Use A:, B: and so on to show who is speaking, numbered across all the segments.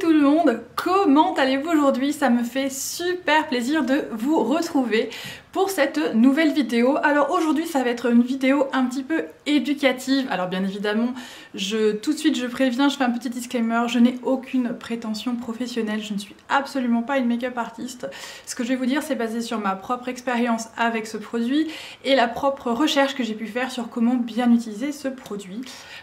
A: tout le monde, comment allez-vous aujourd'hui? Ça me fait super plaisir de vous retrouver pour cette nouvelle vidéo. Alors aujourd'hui ça va être une vidéo un petit peu éducative. Alors bien évidemment, tout de suite je préviens, je fais un petit disclaimer, je n'ai aucune prétention professionnelle, je ne suis absolument pas une make-up artiste. Ce que je vais vous dire c'est basé sur ma propre expérience avec ce produit et la propre recherche que j'ai pu faire sur comment bien utiliser ce produit.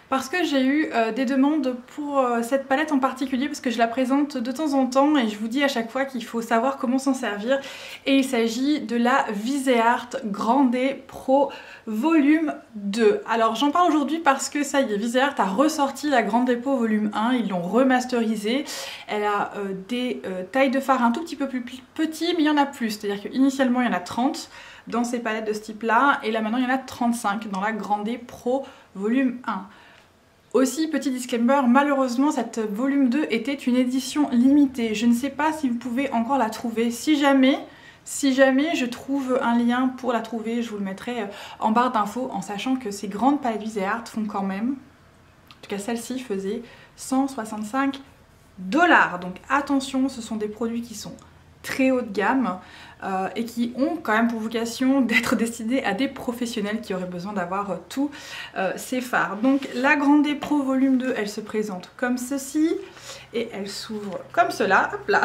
A: Parce que j'ai eu des demandes pour cette palette en particulier parce que je la présente de temps en temps et je vous dis à chaque fois qu'il faut savoir comment s'en servir. Et il s'agit de la Viseart Grande Pro Volume 2. Alors j'en parle aujourd'hui parce que ça y est, Viseart a ressorti la Grande Pro Volume 1, ils l'ont remasterisée. Elle a des tailles de fard un tout petit peu plus petites, mais il y en a plus. C'est-à-dire qu'initialement il y en a 30 dans ces palettes de ce type là et là maintenant il y en a 35 dans la Grande Pro Volume 1. Aussi, petit disclaimer, malheureusement cette volume 2 était une édition limitée. Je ne sais pas si vous pouvez encore la trouver. Si jamais je trouve un lien pour la trouver, je vous le mettrai en barre d'infos en sachant que ces grandes palettes Viseart font quand même, en tout cas celle-ci faisait 165 $. Donc attention, ce sont des produits qui sont très haut de gamme et qui ont quand même pour vocation d'être destinés à des professionnels qui auraient besoin d'avoir tous ces fards. Donc la Grande Pro Volume 2, elle se présente comme ceci et elle s'ouvre comme cela, hop là.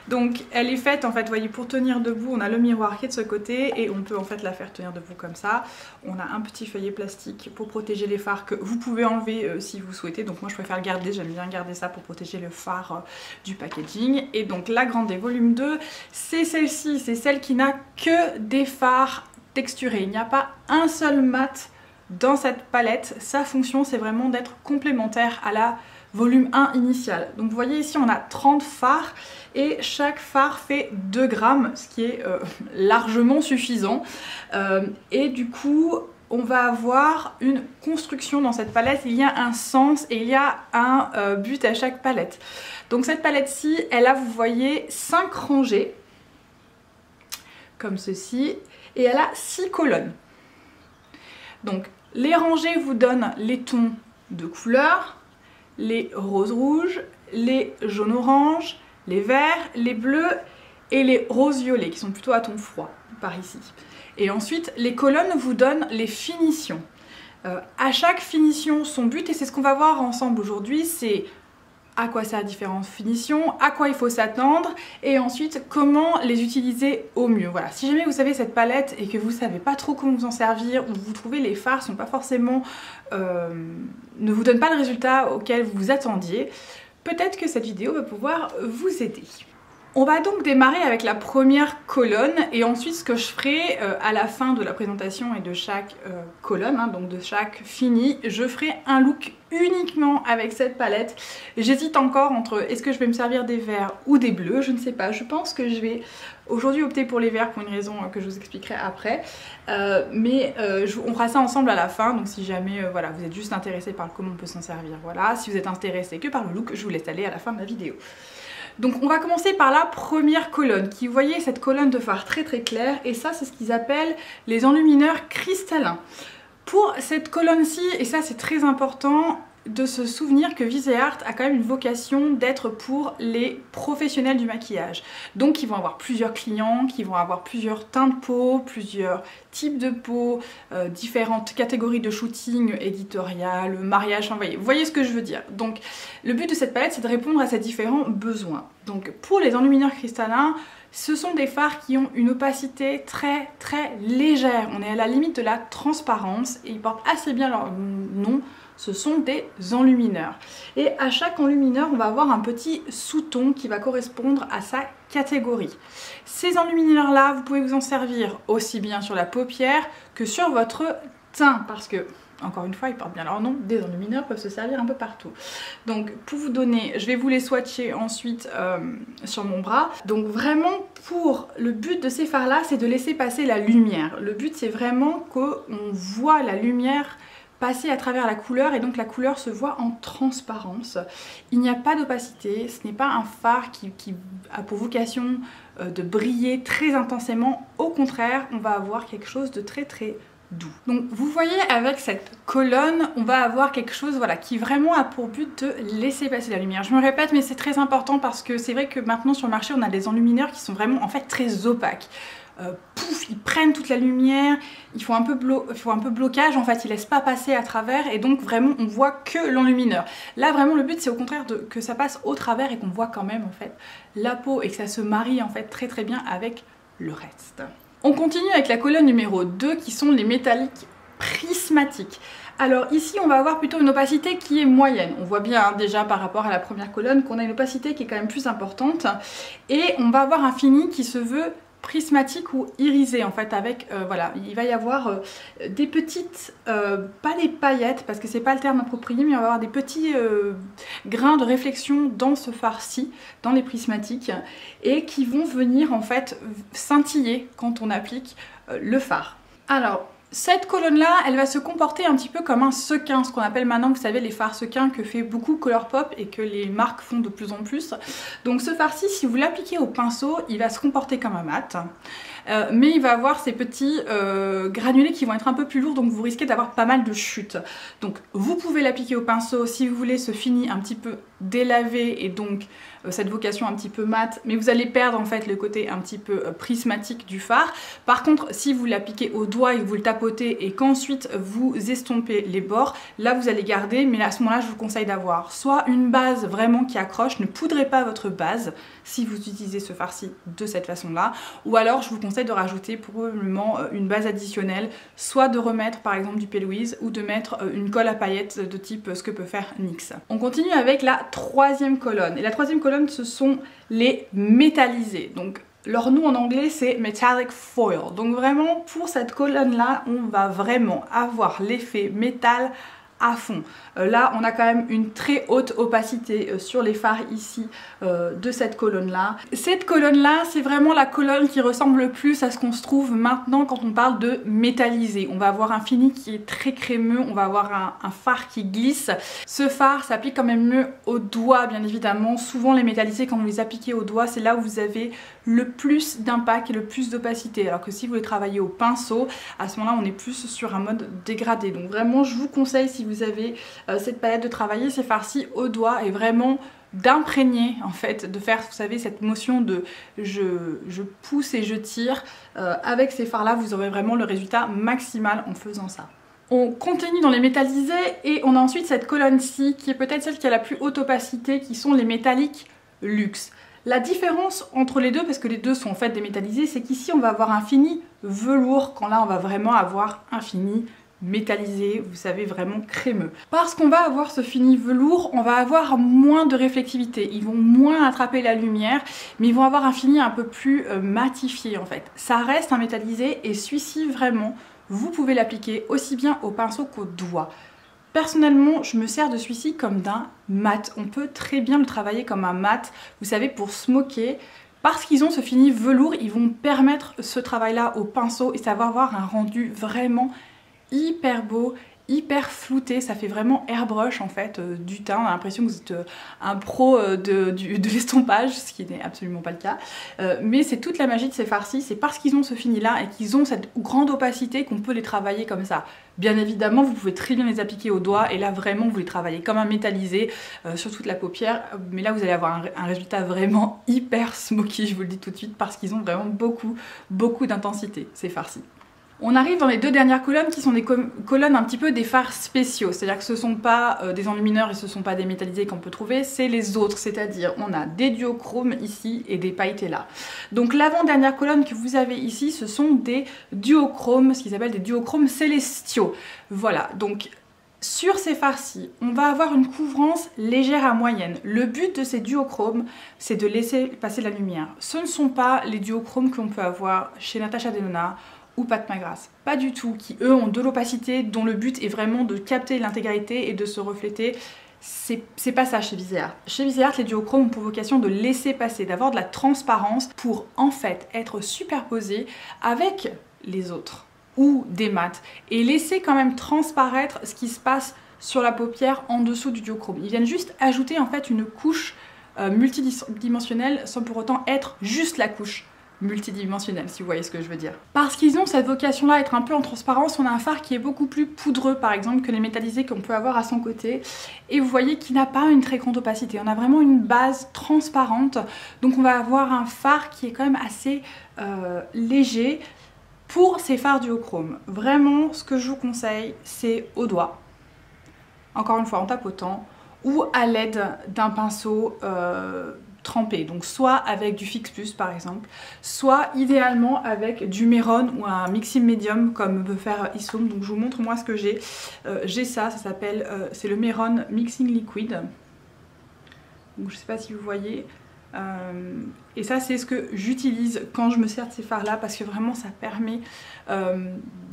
A: Donc elle est faite en fait, vous voyez, pour tenir debout, on a le miroir qui est de ce côté et on peut en fait la faire tenir debout comme ça. On a un petit feuillet plastique pour protéger les fards que vous pouvez enlever si vous souhaitez. Donc moi je préfère le garder, j'aime bien garder ça pour protéger le fard du packaging. Et donc la Grande Volume 2, c'est celle-ci, c'est celle qui n'a que des fards texturés. Il n'y a pas un seul mat dans cette palette. Sa fonction c'est vraiment d'être complémentaire à la volume 1 initial. Donc vous voyez ici on a 30 fards et chaque fard fait 2 grammes, ce qui est largement suffisant. Et du coup on va avoir une construction dans cette palette, il y a un sens et il y a un but à chaque palette. Donc cette palette-ci, elle a, vous voyez, 5 rangées, comme ceci, et elle a 6 colonnes. Donc les rangées vous donnent les tons de couleur, les roses rouges, les jaunes oranges, les verts, les bleus et les roses violets qui sont plutôt à ton froid par ici. Et ensuite les colonnes vous donnent les finitions. À chaque finition son but et c'est ce qu'on va voir ensemble aujourd'hui, c'est à quoi sert différentes finitions, à quoi il faut s'attendre et ensuite comment les utiliser au mieux. Voilà, si jamais vous savez cette palette et que vous savez pas trop comment vous en servir ou vous trouvez les fards sont pas forcément ne vous donnent pas le résultat auquel vous vous attendiez, peut-être que cette vidéo va pouvoir vous aider. On va donc démarrer avec la première colonne et ensuite ce que je ferai à la fin de la présentation et de chaque colonne, hein, donc de chaque fini, je ferai un look uniquement avec cette palette. J'hésite encore entre est-ce que je vais me servir des verts ou des bleus, je ne sais pas. Je pense que je vais aujourd'hui opter pour les verts pour une raison que je vous expliquerai après. On fera ça ensemble à la fin, donc si jamais voilà, vous êtes juste intéressé par comment on peut s'en servir, voilà. Si vous êtes intéressé que par le look, je vous laisse aller à la fin de la vidéo. Donc on va commencer par la première colonne, qui vous voyez cette colonne de fard très très claire et ça c'est ce qu'ils appellent les enlumineurs cristallins. Pour cette colonne-ci, et ça c'est très important de se souvenir que Viseart a quand même une vocation d'être pour les professionnels du maquillage. Donc ils vont avoir plusieurs clients, qui vont avoir plusieurs teints de peau, plusieurs types de peau, différentes catégories de shooting, éditorial, mariage, enfin, vous voyez ce que je veux dire. Donc le but de cette palette c'est de répondre à ces différents besoins. Donc pour les enlumineurs cristallins, ce sont des fards qui ont une opacité très très légère. On est à la limite de la transparence et ils portent assez bien leur nom. Ce sont des enlumineurs. Et à chaque enlumineur, on va avoir un petit sous-ton qui va correspondre à sa catégorie. Ces enlumineurs-là, vous pouvez vous en servir aussi bien sur la paupière que sur votre teint parce que, encore une fois, ils portent bien leur nom, des enlumineurs peuvent se servir un peu partout. Donc pour vous donner, je vais vous les swatcher ensuite sur mon bras. Donc vraiment pour le but de ces fards là, c'est de laisser passer la lumière. Le but c'est vraiment qu'on voit la lumière passer à travers la couleur et donc la couleur se voit en transparence. Il n'y a pas d'opacité, ce n'est pas un fard qui a pour vocation de briller très intensément. Au contraire, on va avoir quelque chose de très très doux. Donc vous voyez, avec cette colonne, on va avoir quelque chose voilà, qui vraiment a pour but de laisser passer la lumière. Je me répète, mais c'est très important parce que c'est vrai que maintenant sur le marché, on a des enlumineurs qui sont vraiment en fait très opaques. Pouf, ils prennent toute la lumière, ils font un peu blocage, en fait ils laissent pas passer à travers et donc vraiment on voit que l'enlumineur. Là vraiment le but c'est au contraire que ça passe au travers et qu'on voit quand même en fait la peau et que ça se marie en fait très bien avec le reste. On continue avec la colonne numéro 2 qui sont les métalliques prismatiques. Alors ici on va avoir plutôt une opacité qui est moyenne. On voit bien hein, déjà par rapport à la première colonne qu'on a une opacité qui est quand même plus importante et on va avoir un fini qui se veut prismatique ou irisé en fait avec voilà, il va y avoir des petites pas des paillettes parce que c'est pas le terme approprié, mais on va avoir des petits grains de réflexion dans ce fard-ci, dans les prismatiques, et qui vont venir en fait scintiller quand on applique le fard. Alors cette colonne-là, elle va se comporter un petit peu comme un sequin, ce qu'on appelle maintenant, vous savez, les fards sequins que fait beaucoup Colourpop et que les marques font de plus en plus. Donc ce fard-ci, si vous l'appliquez au pinceau, il va se comporter comme un mat, mais il va avoir ces petits granulés qui vont être un peu plus lourds, donc vous risquez d'avoir pas mal de chutes. Donc vous pouvez l'appliquer au pinceau si vous voulez ce fini un petit peu délavé et donc cette vocation un petit peu mat, mais vous allez perdre en fait le côté un petit peu prismatique du fard. Par contre, si vous l'appliquez au doigt et que vous le tapotez et qu'ensuite vous estompez les bords, là vous allez garder, mais à ce moment-là je vous conseille d'avoir soit une base vraiment qui accroche, ne poudrez pas votre base si vous utilisez ce fard-ci de cette façon-là, ou alors je vous conseille de rajouter probablement une base additionnelle, soit de remettre par exemple du P. Louise ou de mettre une colle à paillettes de type ce que peut faire NYX. On continue avec la troisième colonne, et la troisième colonne ce sont les métallisés. Donc leur nom en anglais c'est Metallic Foil. Donc vraiment pour cette colonne là on va vraiment avoir l'effet métal à fond. Là on a quand même une très haute opacité sur les fards ici de cette colonne là. Cette colonne là c'est vraiment la colonne qui ressemble le plus à ce qu'on se trouve maintenant quand on parle de métallisé. On va avoir un fini qui est très crémeux, on va avoir un fard qui glisse. Ce fard s'applique quand même mieux au doigt bien évidemment. Souvent les métallisés quand vous les appliquez au doigt c'est là où vous avez le plus d'impact et le plus d'opacité, alors que si vous les travaillez au pinceau, à ce moment là on est plus sur un mode dégradé. Donc vraiment je vous conseille, si vous avez cette palette, de travailler ces fards-ci au doigt et vraiment d'imprégner en fait, de faire vous savez cette motion de je pousse et je tire. Avec ces fards là vous aurez vraiment le résultat maximal en faisant ça. On continue dans les métallisés et on a ensuite cette colonne-ci qui est peut-être celle qui a la plus haute opacité, qui sont les métalliques luxe. La différence entre les deux, parce que les deux sont en fait des métallisés, c'est qu'ici on va avoir un fini velours, quand là on va vraiment avoir un fini métallisé, vous savez, vraiment crémeux. Parce qu'on va avoir ce fini velours, on va avoir moins de réflectivité, ils vont moins attraper la lumière, mais ils vont avoir un fini un peu plus matifié en fait. Ça reste un métallisé et celui-ci vraiment, vous pouvez l'appliquer aussi bien au pinceau qu'au doigt. Personnellement, je me sers de celui-ci comme d'un mat. On peut très bien le travailler comme un mat, vous savez, pour smoker. Parce qu'ils ont ce fini velours, ils vont permettre ce travail-là au pinceau et ça va avoir un rendu vraiment hyper beau, hyper flouté. Ça fait vraiment airbrush en fait du teint. On a l'impression que vous êtes un pro de l'estompage, ce qui n'est absolument pas le cas. Mais c'est toute la magie de ces fards-ci, c'est parce qu'ils ont ce fini-là et qu'ils ont cette grande opacité qu'on peut les travailler comme ça. Bien évidemment, vous pouvez très bien les appliquer au doigt et là vraiment vous les travaillez comme un métallisé sur toute la paupière. Mais là vous allez avoir un résultat vraiment hyper smoky, je vous le dis tout de suite, parce qu'ils ont vraiment beaucoup d'intensité ces fards-ci. On arrive dans les deux dernières colonnes qui sont des colonnes un petit peu des fards spéciaux, c'est-à-dire que ce ne sont pas des enlumineurs et ce ne sont pas des métallisés qu'on peut trouver, c'est les autres, c'est-à-dire on a des duochromes ici et des pailletés là. Donc l'avant-dernière colonne que vous avez ici, ce sont des duochromes, ce qu'ils appellent des duochromes célestiaux. Voilà, donc sur ces fards-ci, on va avoir une couvrance légère à moyenne. Le but de ces duochromes, c'est de laisser passer la lumière. Ce ne sont pas les duochromes qu'on peut avoir chez Natasha Denona ou Pat McGrath, pas du tout, qui eux ont de l'opacité, dont le but est vraiment de capter l'intégralité et de se refléter. C'est pas ça chez Viseart. Chez Viseart, les duochromes ont pour vocation de laisser passer, d'avoir de la transparence pour en fait être superposés avec les autres ou des mats et laisser quand même transparaître ce qui se passe sur la paupière en dessous du duochrome. Ils viennent juste ajouter en fait une couche multidimensionnelle sans pour autant être juste la couche multidimensionnel, si vous voyez ce que je veux dire. Parce qu'ils ont cette vocation-là à être un peu en transparence, on a un fard qui est beaucoup plus poudreux par exemple que les métallisés qu'on peut avoir à son côté. Et vous voyez qu'il n'a pas une très grande opacité, on a vraiment une base transparente. Donc on va avoir un fard qui est quand même assez léger pour ces fards duochrome. Vraiment, ce que je vous conseille, c'est au doigt. Encore une fois en tapotant ou à l'aide d'un pinceau trempé, donc soit avec du Fix Plus par exemple, soit idéalement avec du Mehron ou un mixing medium comme peut faire Issoum. Donc je vous montre moi ce que j'ai. J'ai ça s'appelle, c'est le Mehron Mixing Liquid. Donc je sais pas si vous voyez. Et ça c'est ce que j'utilise quand je me sers de ces fards là parce que vraiment ça permet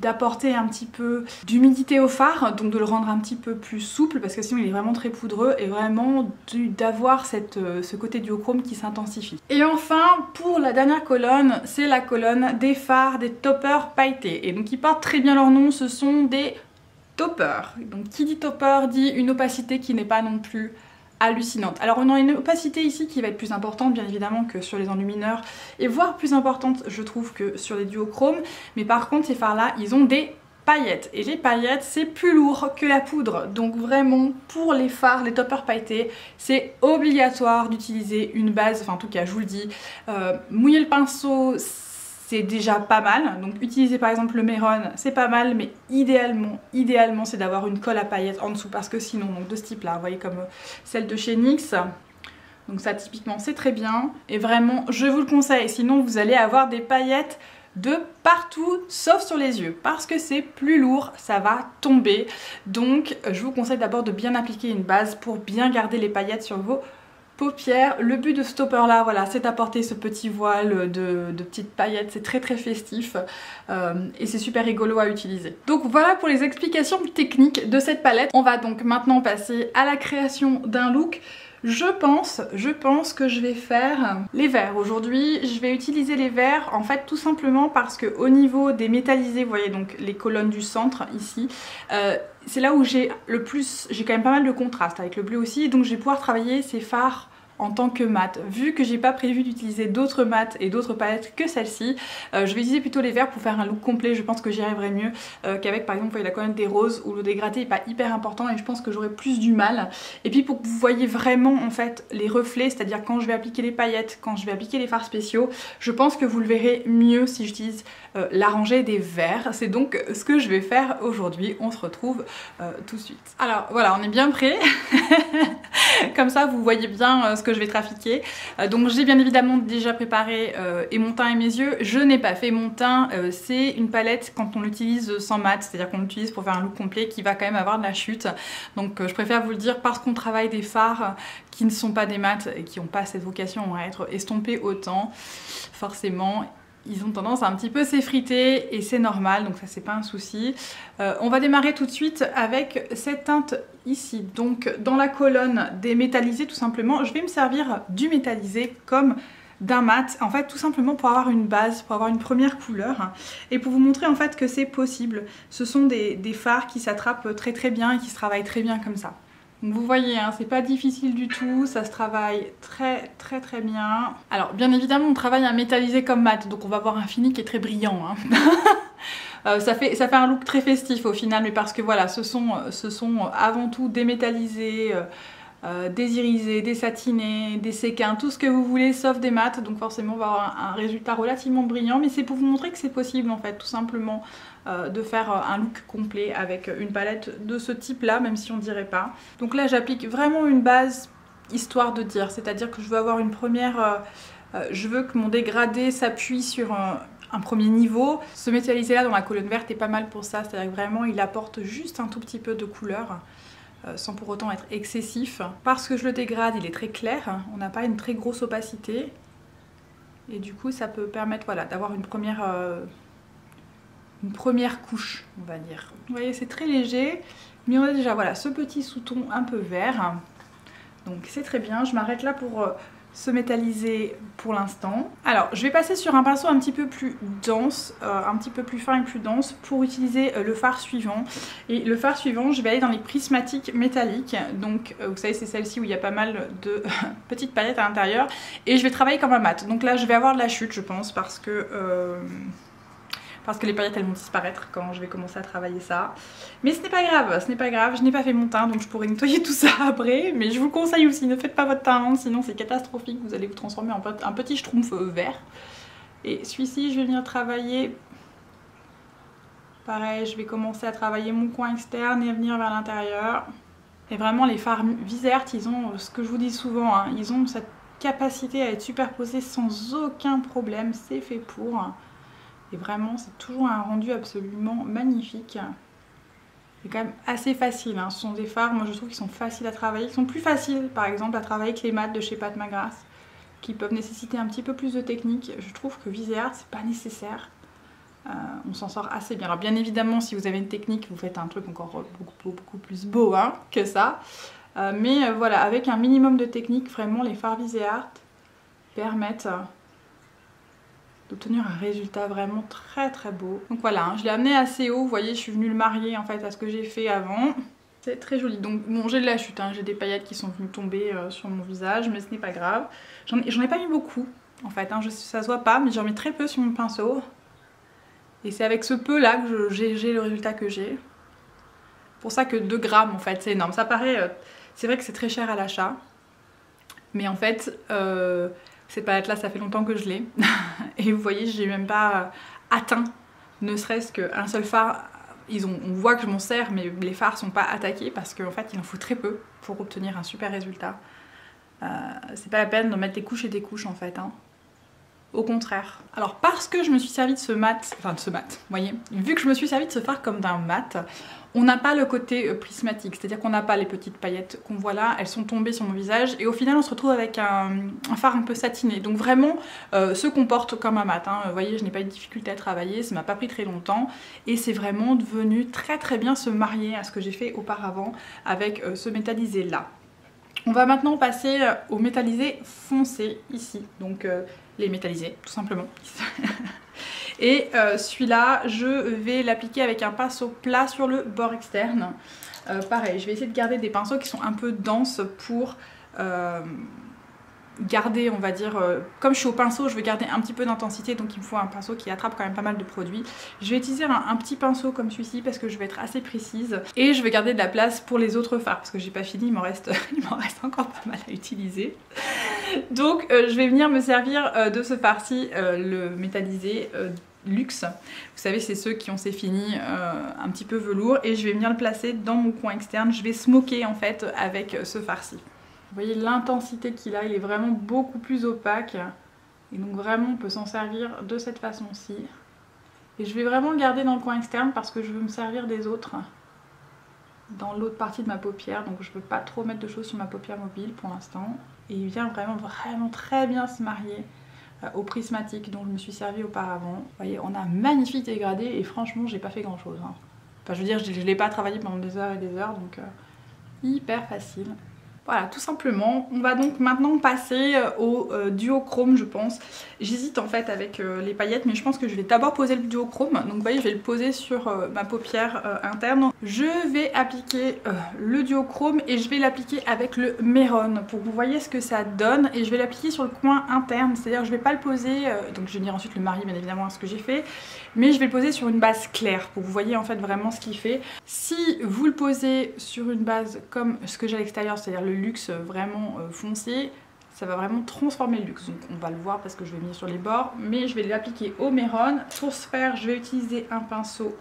A: d'apporter un petit peu d'humidité au fard, donc de le rendre un petit peu plus souple parce que sinon il est vraiment très poudreux et vraiment d'avoir ce côté duochrome qui s'intensifie. Et enfin pour la dernière colonne, c'est la colonne des fards, des toppers pailletés, et donc ils portent très bien leur nom, ce sont des toppers. Donc qui dit topper dit une opacité qui n'est pas non plus hallucinante. Alors on a une opacité ici qui va être plus importante bien évidemment que sur les enlumineurs et voire plus importante je trouve que sur les duochromes, mais par contre ces fards là ils ont des paillettes et les paillettes c'est plus lourd que la poudre, donc vraiment pour les fards, les toppers pailletés c'est obligatoire d'utiliser une base, enfin en tout cas je vous le dis, mouiller le pinceau c'est déjà pas mal, donc utiliser par exemple le Mehron c'est pas mal, mais idéalement c'est d'avoir une colle à paillettes en dessous parce que sinon, donc de ce type là, vous voyez comme celle de chez NYX, donc ça typiquement c'est très bien et vraiment je vous le conseille, sinon vous allez avoir des paillettes de partout sauf sur les yeux parce que c'est plus lourd, ça va tomber, donc je vous conseille d'abord de bien appliquer une base pour bien garder les paillettes sur vos paupières. Le but de ce topper là, voilà, c'est d'apporter ce petit voile de petites paillettes, c'est très festif et c'est super rigolo à utiliser. Donc voilà pour les explications techniques de cette palette. On va donc maintenant passer à la création d'un look. Je pense que je vais faire les verts aujourd'hui. Je vais utiliser les verts en fait tout simplement parce que au niveau des métallisés, vous voyez donc les colonnes du centre ici, c'est là où j'ai quand même pas mal de contraste avec le bleu aussi, donc je vais pouvoir travailler ces fards en tant que mat. Vu que j'ai pas prévu d'utiliser d'autres mats et d'autres palettes que celle-ci, je vais utiliser plutôt les verts pour faire un look complet. Je pense que j'y arriverai mieux qu'avec par exemple vous voyez, la colonne des roses où le dégradé est pas hyper important et je pense que j'aurai plus du mal. Et puis pour que vous voyez vraiment en fait les reflets, c'est-à-dire quand je vais appliquer les paillettes, quand je vais appliquer les fards spéciaux, je pense que vous le verrez mieux si j'utilise la rangée des verts. C'est donc ce que je vais faire aujourd'hui. On se retrouve tout de suite. Alors voilà, on est bien prêts. Comme ça vous voyez bien ce que je vais trafiquer. Donc j'ai bien évidemment déjà préparé et mon teint et mes yeux. Je n'ai pas fait mon teint, c'est une palette quand on l'utilise sans mat, c'est-à-dire qu'on l'utilise pour faire un look complet qui va quand même avoir de la chute. Donc je préfère vous le dire parce qu'on travaille des fards qui ne sont pas des mats et qui n'ont pas cette vocation à être estompés autant, forcément ils ont tendance à un petit peu s'effriter et c'est normal, donc ça c'est pas un souci. On va démarrer tout de suite avec cette teinte ici, donc dans la colonne des métallisés tout simplement, je vais me servir du métallisé comme d'un mat, en fait tout simplement pour avoir une base, pour avoir une première couleur et pour vous montrer en fait que c'est possible. Ce sont des fards qui s'attrapent très bien et qui se travaillent très bien comme ça. Donc vous voyez, hein, c'est pas difficile du tout, ça se travaille très bien. Alors bien évidemment on travaille un métallisé comme mat, donc on va avoir un fini qui est très brillant. Hein. Ça fait un look très festif au final, mais parce que voilà, ce sont avant tout des métallisés, des irisés, des satinés, des séquins, tout ce que vous voulez sauf des mats, donc forcément on va avoir un résultat relativement brillant, mais c'est pour vous montrer que c'est possible en fait, tout simplement de faire un look complet avec une palette de ce type là, même si on dirait pas. Donc là j'applique vraiment une base histoire de dire, c'est-à-dire que je veux avoir une première, je veux que mon dégradé s'appuie sur un premier niveau. Ce métallisé là dans la colonne verte est pas mal pour ça, c'est-à-dire que vraiment il apporte juste un tout petit peu de couleur sans pour autant être excessif. Parce que je le dégrade, il est très clair, on n'a pas une très grosse opacité et du coup ça peut permettre voilà, d'avoir une première couche, on va dire. Vous voyez, c'est très léger, mais on a déjà voilà, ce petit sous-ton un peu vert. Donc c'est très bien, je m'arrête là pour ce métallisé pour l'instant. Alors je vais passer sur un pinceau un petit peu plus dense, un petit peu plus fin et plus dense pour utiliser le fard suivant. Et le fard suivant, je vais aller dans les prismatiques métalliques. Donc vous savez, c'est celle-ci où il y a pas mal de petites paillettes à l'intérieur. Et je vais travailler comme un mat. Donc là je vais avoir de la chute je pense parce que les paillettes elles vont disparaître quand je vais commencer à travailler ça. Mais ce n'est pas grave, je n'ai pas fait mon teint donc je pourrais nettoyer tout ça après. Mais je vous conseille aussi, ne faites pas votre teint avant, sinon c'est catastrophique, vous allez vous transformer en un petit schtroumpf vert. Et celui-ci je vais venir travailler, pareil je vais commencer à travailler mon coin externe et venir vers l'intérieur. Et vraiment les fards Viseart, ils ont ce que je vous dis souvent, hein, ils ont cette capacité à être superposés sans aucun problème, c'est fait pour. Et vraiment, c'est toujours un rendu absolument magnifique. C'est quand même assez facile, hein. Ce sont des fards, moi je trouve qu'ils sont faciles à travailler. Ils sont plus faciles, par exemple, à travailler que les mats de chez Pat McGrath, qui peuvent nécessiter un petit peu plus de technique. Je trouve que Viseart, c'est pas nécessaire. On s'en sort assez bien. Alors bien évidemment, si vous avez une technique, vous faites un truc encore beaucoup plus beau hein, que ça. Mais voilà, avec un minimum de technique, vraiment, les fards Viseart permettent d'obtenir un résultat vraiment très beau. Donc voilà, hein, je l'ai amené assez haut, vous voyez, je suis venue le marier en fait à ce que j'ai fait avant. C'est très joli. Donc bon, j'ai de la chute, hein, j'ai des paillettes qui sont venues tomber sur mon visage, mais ce n'est pas grave. J'en ai pas mis beaucoup en fait, hein, ça se voit pas, mais j'en mets très peu sur mon pinceau. Et c'est avec ce peu là que j'ai le résultat que j'ai. Pour ça que 2 grammes en fait, c'est énorme. Ça paraît, c'est vrai que c'est très cher à l'achat, mais en fait... Cette palette là ça fait longtemps que je l'ai et vous voyez j'ai même pas atteint ne serait-ce qu'un seul fard. On voit que je m'en sers mais les fards sont pas attaqués parce qu'en fait il en faut très peu pour obtenir un super résultat. C'est pas la peine de mettre des couches et des couches en fait hein. Au contraire. Alors parce que je me suis servi de ce mat, vous voyez, vu que je me suis servi de ce fard comme d'un mat, on n'a pas le côté prismatique, c'est-à-dire qu'on n'a pas les petites paillettes qu'on voit là, elles sont tombées sur mon visage et au final on se retrouve avec un fard un peu satiné. Donc vraiment se comporte comme un mat, hein. Vous voyez, je n'ai pas eu de difficulté à travailler, ça m'a pas pris très longtemps et c'est vraiment devenu très bien se marier à ce que j'ai fait auparavant avec ce métallisé là. On va maintenant passer au métallisé foncé ici, donc les métallisés tout simplement. Et celui-là, je vais l'appliquer avec un pinceau plat sur le bord externe. Pareil, je vais essayer de garder des pinceaux qui sont un peu denses pour garder, on va dire, comme je suis au pinceau, je veux garder un petit peu d'intensité, donc il me faut un pinceau qui attrape quand même pas mal de produits. Je vais utiliser un petit pinceau comme celui-ci parce que je vais être assez précise et je vais garder de la place pour les autres fards parce que j'ai pas fini, il m'en reste encore pas mal à utiliser. Donc je vais venir me servir de ce fard-ci, le métallisé luxe. Vous savez, c'est ceux qui ont ces finis un petit peu velours et je vais venir le placer dans mon coin externe. Je vais smoker en fait avec ce fard-ci. Vous voyez l'intensité qu'il a, il est vraiment beaucoup plus opaque et donc vraiment on peut s'en servir de cette façon-ci. Et je vais vraiment le garder dans le coin externe parce que je veux me servir des autres dans l'autre partie de ma paupière, donc je ne veux pas trop mettre de choses sur ma paupière mobile pour l'instant. Et il vient vraiment très bien se marier au prismatique dont je me suis servi auparavant. Vous voyez, on a un magnifique dégradé et franchement j'ai pas fait grand chose hein. Enfin je veux dire, je l'ai pas travaillé pendant des heures et des heures, donc hyper facile. Voilà, tout simplement. On va donc maintenant passer au duochrome, je pense. J'hésite en fait avec les paillettes, mais je pense que je vais d'abord poser le duochrome. Donc vous voyez, je vais le poser sur ma paupière interne. Je vais appliquer le duochrome et je vais l'appliquer avec le Mehron pour que vous voyez ce que ça donne. Et je vais l'appliquer sur le coin interne, c'est-à-dire je ne vais pas le poser, donc je vais venir ensuite le marier bien évidemment à ce que j'ai fait, mais je vais le poser sur une base claire pour que vous voyez en fait vraiment ce qu'il fait. Si vous le posez sur une base comme ce que j'ai à l'extérieur, c'est-à-dire le luxe vraiment foncé, ça va vraiment transformer le luxe. Donc on va le voir parce que je vais venir sur les bords, mais je vais l'appliquer au Mehron. Pour ce faire, je vais utiliser un pinceau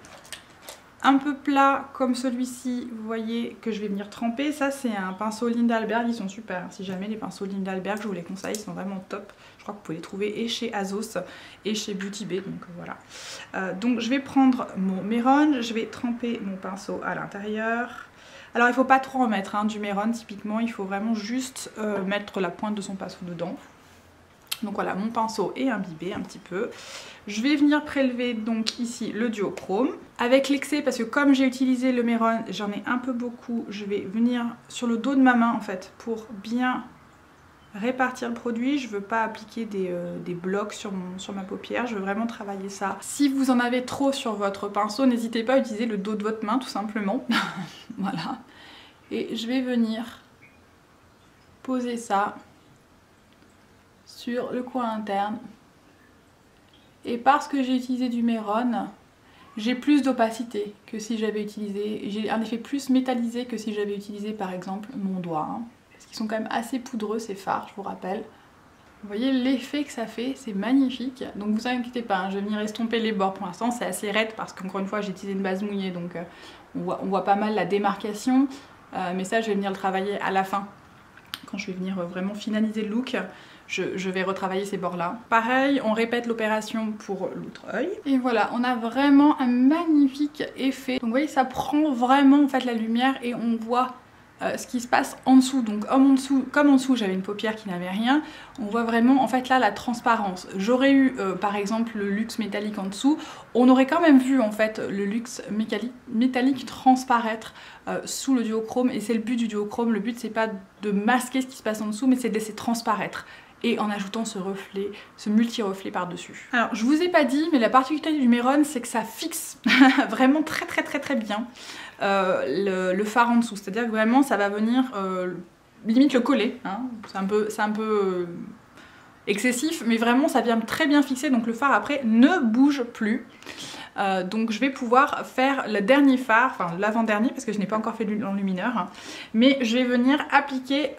A: un peu plat comme celui-ci, vous voyez, que je vais venir tremper. Ça c'est un pinceau Lindalberg, ils sont super. Si jamais les pinceaux Lindalberg, je vous les conseille, ils sont vraiment top. Je crois que vous pouvez les trouver et chez Azos et chez Beauty Bay, donc voilà. Donc je vais prendre mon Mehron, je vais tremper mon pinceau à l'intérieur. Alors il ne faut pas trop en mettre hein, du Mehron typiquement, il faut vraiment juste mettre la pointe de son pinceau dedans. Donc voilà, mon pinceau est imbibé un petit peu. Je vais venir prélever donc ici le duochrome. Avec l'excès, parce que comme j'ai utilisé le Mehron, j'en ai un peu beaucoup, je vais venir sur le dos de ma main en fait pour bien répartir le produit, je veux pas appliquer des blocs sur ma paupière, je veux vraiment travailler ça. Si vous en avez trop sur votre pinceau, n'hésitez pas à utiliser le dos de votre main tout simplement. Voilà. Et je vais venir poser ça sur le coin interne. Et parce que j'ai utilisé du Mehron, j'ai plus d'opacité que si j'avais utilisé, j'ai un effet plus métallisé que si j'avais utilisé par exemple mon doigt. Hein. Parce qu'ils sont quand même assez poudreux ces fards, je vous rappelle. Vous voyez l'effet que ça fait, c'est magnifique. Donc vous inquiétez pas, hein, je vais venir estomper les bords. Pour l'instant c'est assez raide parce qu'encore une fois j'ai utilisé une base mouillée, donc on voit pas mal la démarcation. Mais ça je vais venir le travailler à la fin. Quand je vais venir vraiment finaliser le look, je vais retravailler ces bords là. Pareil, on répète l'opération pour l'autre œil. Et voilà, on a vraiment un magnifique effet. Donc vous voyez, ça prend vraiment en fait la lumière et on voit ce qui se passe en dessous. Donc comme en dessous j'avais une paupière qui n'avait rien, on voit vraiment en fait là la transparence. J'aurais eu par exemple le luxe métallique en dessous, on aurait quand même vu en fait le luxe métallique transparaître sous le duochrome, et c'est le but du duochrome. Le but c'est pas de masquer ce qui se passe en dessous, mais c'est de laisser transparaître. Et en ajoutant ce reflet, ce multi-reflet par-dessus. Alors je vous ai pas dit, mais la particularité du Mehron, c'est que ça fixe vraiment très bien le fard en dessous. C'est-à-dire que vraiment ça va venir limite le coller. Hein. C'est un peu excessif, mais vraiment ça vient très bien fixer, donc le fard après ne bouge plus. Donc je vais pouvoir faire le dernier fard, enfin l'avant-dernier parce que je n'ai pas encore fait l'enlumineur, hein, mais je vais venir appliquer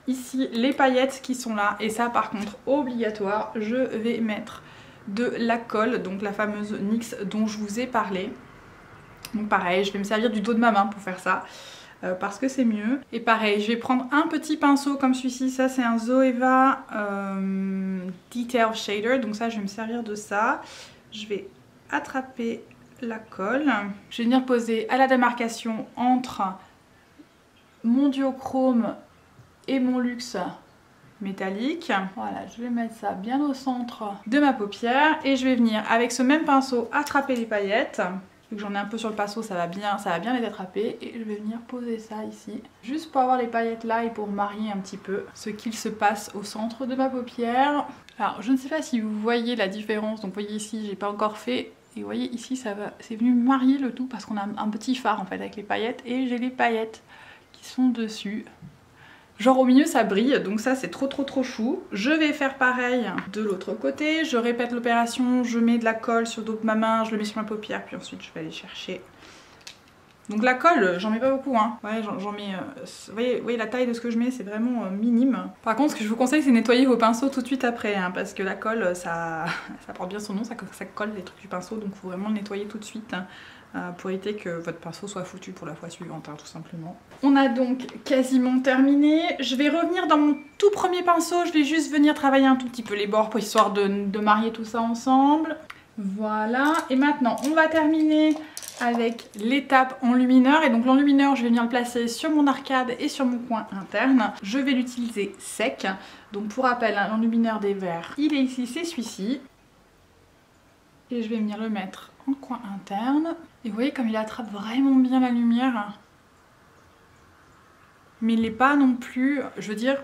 A: ici les paillettes qui sont là, et ça par contre obligatoire, je vais mettre de la colle, donc la fameuse NYX dont je vous ai parlé. Donc pareil, je vais me servir du dos de ma main pour faire ça, parce que c'est mieux. Et pareil, je vais prendre un petit pinceau comme celui-ci, ça c'est un Zoeva Detail Shader, donc ça je vais me servir de ça. Je vais attraper la colle, je vais venir poser à la démarcation entre mon duochrome et mon luxe métallique. Voilà, je vais mettre ça bien au centre de ma paupière et je vais venir avec ce même pinceau attraper les paillettes. Vu que j'en ai un peu sur le pinceau, ça va bien les attraper, et je vais venir poser ça ici, juste pour avoir les paillettes là et pour marier un petit peu ce qu'il se passe au centre de ma paupière. Alors je ne sais pas si vous voyez la différence, donc vous voyez ici j'ai pas encore fait, et vous voyez ici c'est venu marier le tout parce qu'on a un petit fard en fait avec les paillettes, et j'ai les paillettes qui sont dessus. Genre au milieu ça brille, donc ça c'est trop chou. Je vais faire pareil de l'autre côté, je répète l'opération, je mets de la colle sur le dos de ma main, je le mets sur ma paupière, puis ensuite je vais aller chercher. Donc la colle, j'en mets pas beaucoup, hein. Ouais, j'en mets... vous voyez la taille de ce que je mets, c'est vraiment minime. Par contre, ce que je vous conseille, c'est nettoyer vos pinceaux tout de suite après, hein, parce que la colle, ça porte bien son nom, ça colle les trucs du pinceau, donc il faut vraiment le nettoyer tout de suite, hein, pour éviter que votre pinceau soit foutu pour la fois suivante, hein, tout simplement. On a donc quasiment terminé. Je vais revenir dans mon tout premier pinceau, je vais juste venir travailler un tout petit peu les bords pour histoire de marier tout ça ensemble. Voilà, et maintenant on va terminer avec l'étape enlumineur, et donc l'enlumineur je vais venir le placer sur mon arcade et sur mon coin interne. Je vais l'utiliser sec, donc pour rappel, hein, l'enlumineur des verres il est ici, c'est celui-ci, et je vais venir le mettre en coin interne, et vous voyez comme il attrape vraiment bien la lumière, mais il n'est pas non plus, je veux dire,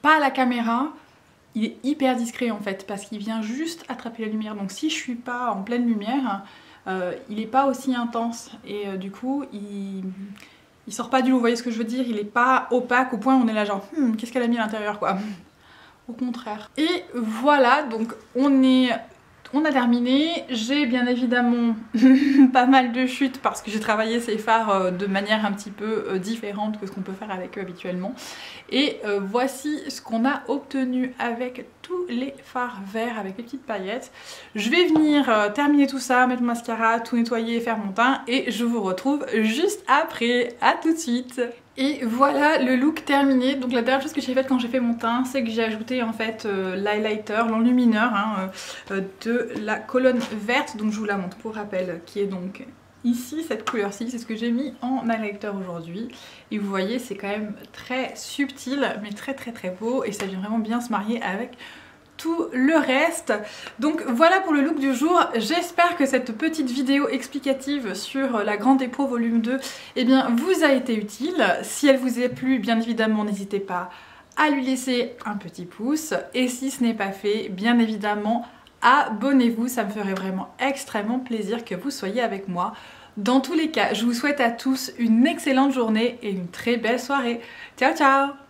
A: pas à la caméra. Il est hyper discret en fait, parce qu'il vient juste attraper la lumière, donc si je suis pas en pleine lumière, il n'est pas aussi intense, et du coup il sort pas du lot, vous voyez ce que je veux dire, il est pas opaque au point où on est là genre qu'est-ce qu'elle a mis à l'intérieur quoi. Au contraire. Et voilà, donc on a terminé. J'ai bien évidemment pas mal de chutes parce que j'ai travaillé ces fards de manière un petit peu différente que ce qu'on peut faire avec eux habituellement. Et voici ce qu'on a obtenu avec tous les fards verts avec les petites paillettes. Je vais venir terminer tout ça, mettre le mascara, tout nettoyer, faire mon teint, et je vous retrouve juste après. À tout de suite. Et voilà le look terminé. Donc la dernière chose que j'ai faite quand j'ai fait mon teint, c'est que j'ai ajouté en fait l'highlighter, l'enlumineur, hein, de la colonne verte. Donc je vous la montre pour rappel, qui est donc ici, cette couleur-ci, c'est ce que j'ai mis en highlighter aujourd'hui. Et vous voyez, c'est quand même très subtil, mais très beau, et ça vient vraiment bien se marier avec tout le reste. Donc voilà pour le look du jour. J'espère que cette petite vidéo explicative sur la Grande Dépôt volume 2 eh bien, vous a été utile. Si elle vous a plu, bien évidemment, n'hésitez pas à lui laisser un petit pouce. Et si ce n'est pas fait, bien évidemment, abonnez-vous. Ça me ferait vraiment extrêmement plaisir que vous soyez avec moi. Dans tous les cas, je vous souhaite à tous une excellente journée et une très belle soirée. Ciao ciao!